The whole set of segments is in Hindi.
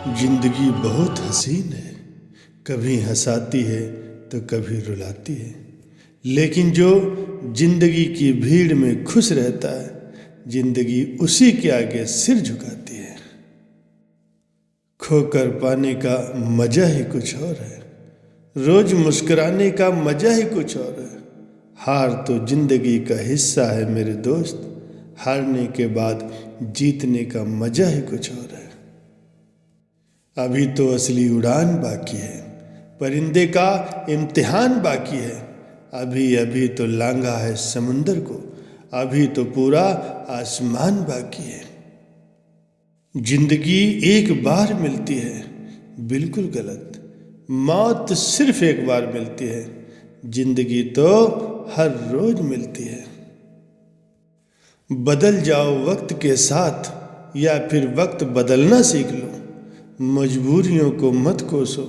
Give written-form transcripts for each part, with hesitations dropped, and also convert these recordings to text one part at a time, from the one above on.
जिंदगी बहुत हसीन है, कभी हंसाती है तो कभी रुलाती है। लेकिन जो जिंदगी की भीड़ में खुश रहता है, जिंदगी उसी के आगे सिर झुकाती है। खोकर पाने का मजा ही कुछ और है, रोज मुस्कुराने का मजा ही कुछ और है। हार तो जिंदगी का हिस्सा है मेरे दोस्त, हारने के बाद जीतने का मजा ही कुछ और है। अभी तो असली उड़ान बाकी है, परिंदे का इम्तिहान बाकी है। अभी अभी तो लांघा है समुंदर को, अभी तो पूरा आसमान बाकी है। जिंदगी एक बार मिलती है, बिल्कुल गलत। मौत सिर्फ एक बार मिलती है, जिंदगी तो हर रोज मिलती है। बदल जाओ वक्त के साथ या फिर वक्त बदलना सीख लो। मजबूरियों को मत कोसो,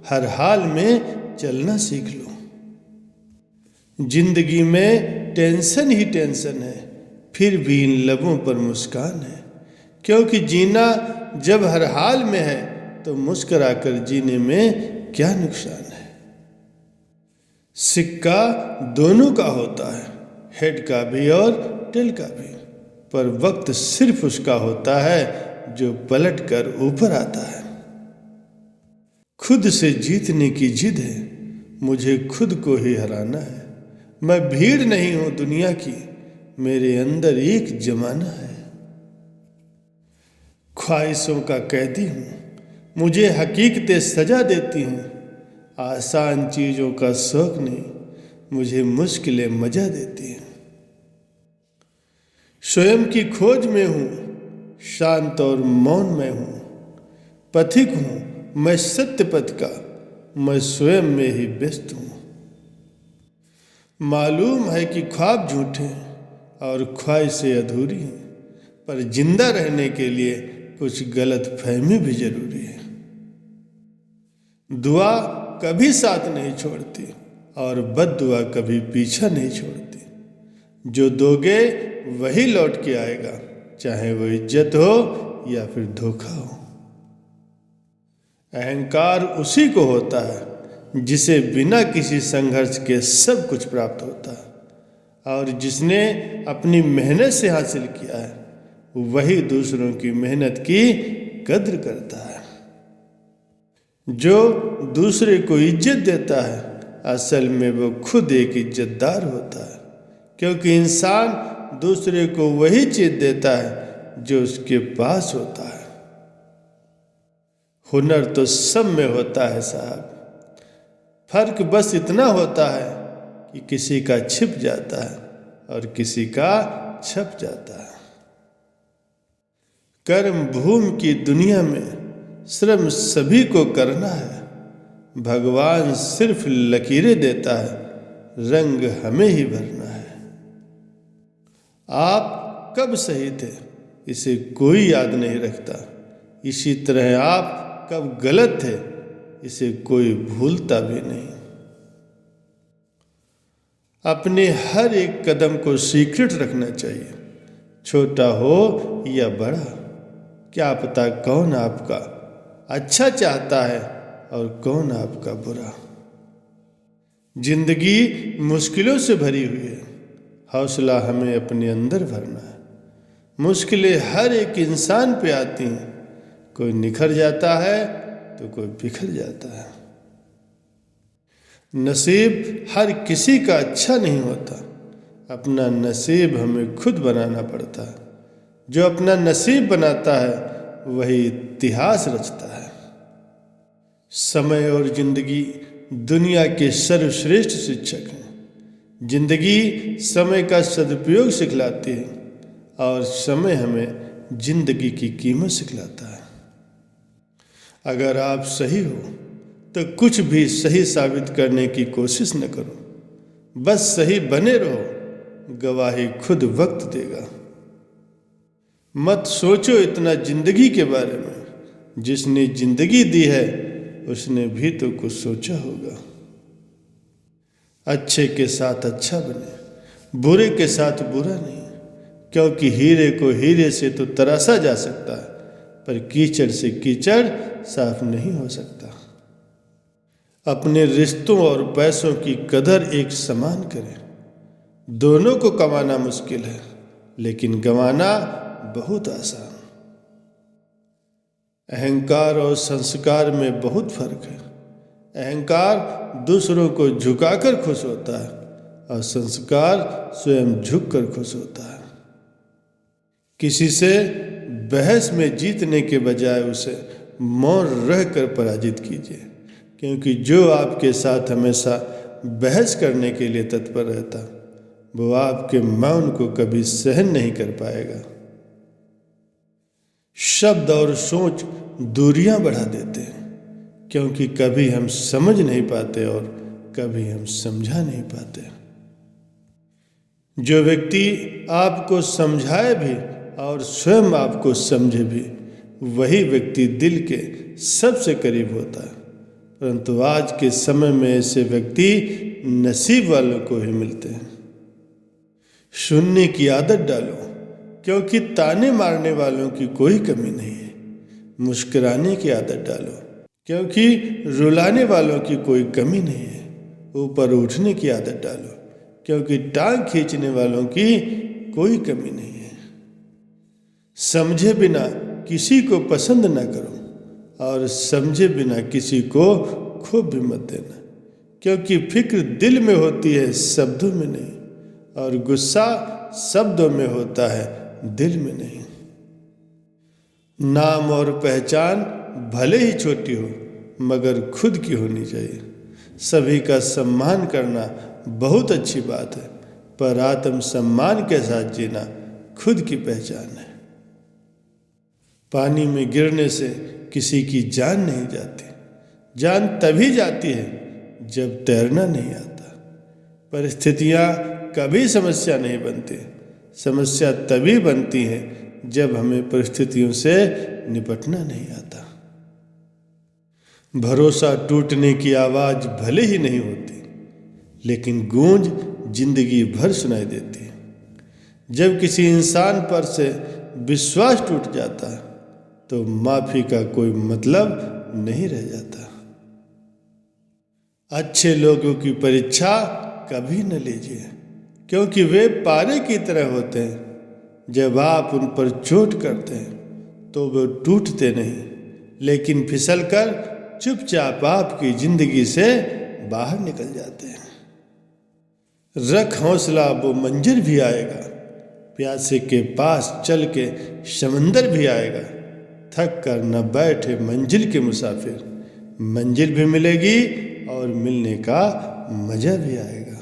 हर हाल में चलना सीख लो। जिंदगी में टेंशन ही टेंशन है, फिर भी इन लबों पर मुस्कान है। क्योंकि जीना जब हर हाल में है, तो मुस्कुराकर जीने में क्या नुकसान है। सिक्का दोनों का होता है, हेड का भी और टेल का भी, पर वक्त सिर्फ उसका होता है जो पलट कर ऊपर आता है। खुद से जीतने की जिद है, मुझे खुद को ही हराना है। मैं भीड़ नहीं हूं दुनिया की, मेरे अंदर एक जमाना है। ख्वाहिशों का कैदी हूं, मुझे हकीकतें सजा देती हैं। आसान चीजों का शौक नहीं, मुझे मुश्किलें मजा देती हैं। स्वयं की खोज में हूं, शांत और मौन में हूं। पथिक हूं मैं सत्य पथ का, मैं स्वयं में ही व्यस्त हूं। मालूम है कि ख्वाब झूठे और ख्वाहिशें अधूरी हैं, पर जिंदा रहने के लिए कुछ गलत फहमी भी जरूरी है। दुआ कभी साथ नहीं छोड़ती और बद्दुआ कभी पीछा नहीं छोड़ती। जो दोगे वही लौट के आएगा, चाहे वो इज्जत हो या फिर धोखा हो। अहंकार उसी को होता है जिसे बिना किसी संघर्ष के सब कुछ प्राप्त होता है, और जिसने अपनी मेहनत से हासिल किया है, वही दूसरों की मेहनत की कद्र करता है। जो दूसरे को इज्जत देता है, असल में वो खुद एक इज्जतदार होता है। क्योंकि इंसान दूसरे को वही चीज देता है जो उसके पास होता है। हुनर तो सब में होता है साहब, फर्क बस इतना होता है कि किसी का छिप जाता है और किसी का छप जाता है। कर्म भूमि की दुनिया में श्रम सभी को करना है। भगवान सिर्फ लकीरें देता है, रंग हमें ही भरना है। आप कब सही थे इसे कोई याद नहीं रखता, इसी तरह आप कब गलत थे इसे कोई भूलता भी नहीं। अपने हर एक कदम को सीक्रेट रखना चाहिए, छोटा हो या बड़ा। क्या पता कौन आपका अच्छा चाहता है और कौन आपका बुरा। जिंदगी मुश्किलों से भरी हुई है, हौसला हमें अपने अंदर भरना है। मुश्किलें हर एक इंसान पे आती हैं, कोई निखर जाता है तो कोई बिखर जाता है। नसीब हर किसी का अच्छा नहीं होता, अपना नसीब हमें खुद बनाना पड़ता है। जो अपना नसीब बनाता है वही इतिहास रचता है। समय और जिंदगी दुनिया के सर्वश्रेष्ठ शिक्षक हैं। जिंदगी समय का सदुपयोग सिखलाती है और समय हमें जिंदगी की कीमत सिखलाता है। अगर आप सही हो तो कुछ भी सही साबित करने की कोशिश न करो, बस सही बने रहो, गवाही खुद वक्त देगा। मत सोचो इतना जिंदगी के बारे में, जिसने जिंदगी दी है उसने भी तो कुछ सोचा होगा। अच्छे के साथ अच्छा बने, बुरे के साथ बुरा नहीं। क्योंकि हीरे को हीरे से तो तराशा जा सकता है, पर कीचड़ से कीचड़ साफ नहीं हो सकता। अपने रिश्तों और पैसों की कदर एक समान करें। दोनों को कमाना मुश्किल है, लेकिन गंवाना बहुत आसान। अहंकार और संस्कार में बहुत फर्क है। अहंकार दूसरों को झुकाकर खुश होता है और संस्कार स्वयं झुककर खुश होता है। किसी से बहस में जीतने के बजाय उसे मौन रहकर पराजित कीजिए, क्योंकि जो आपके साथ हमेशा बहस करने के लिए तत्पर रहता, वो आपके मौन को कभी सहन नहीं कर पाएगा। शब्द और सोच दूरियां बढ़ा देते हैं, क्योंकि कभी हम समझ नहीं पाते और कभी हम समझा नहीं पाते। जो व्यक्ति आपको समझाए भी और स्वयं आपको समझे भी, वही व्यक्ति दिल के सबसे करीब होता है। परंतु आज के समय में ऐसे व्यक्ति नसीब वालों को ही मिलते हैं। सुनने की आदत डालो, क्योंकि ताने मारने वालों की कोई कमी नहीं है। मुस्कुराने की आदत डालो, क्योंकि रुलाने वालों की कोई कमी नहीं है। ऊपर उठने की आदत डालो, क्योंकि टांग खींचने वालों की कोई कमी नहीं है। समझे बिना किसी को पसंद न करो और समझे बिना किसी को खूब भी मत देना, क्योंकि फिक्र दिल में होती है, शब्दों में नहीं, और गुस्सा शब्दों में होता है, दिल में नहीं। नाम और पहचान भले ही छोटी हो, मगर खुद की होनी चाहिए। सभी का सम्मान करना बहुत अच्छी बात है, पर आत्म सम्मान के साथ जीना खुद की पहचान है। पानी में गिरने से किसी की जान नहीं जाती। जान तभी जाती है जब तैरना नहीं आता। परिस्थितियाँ कभी समस्या नहीं बनती। समस्या तभी बनती है जब हमें परिस्थितियों से निपटना नहीं आता। भरोसा टूटने की आवाज़ भले ही नहीं होती, लेकिन गूंज जिंदगी भर सुनाई देती है। जब किसी इंसान पर से विश्वास टूट जाता है, तो माफी का कोई मतलब नहीं रह जाता। अच्छे लोगों की परीक्षा कभी न लीजिए, क्योंकि वे पारे की तरह होते हैं। जब आप उन पर चोट करते हैं तो वे टूटते नहीं, लेकिन फिसलकर चुपचाप आपकी जिंदगी से बाहर निकल जाते हैं। रख हौसला, वो मंजिल भी आएगा। प्यासे के पास चल के समंदर भी आएगा। थक कर न बैठे मंजिल के मुसाफिर, मंजिल भी मिलेगी और मिलने का मजा भी आएगा।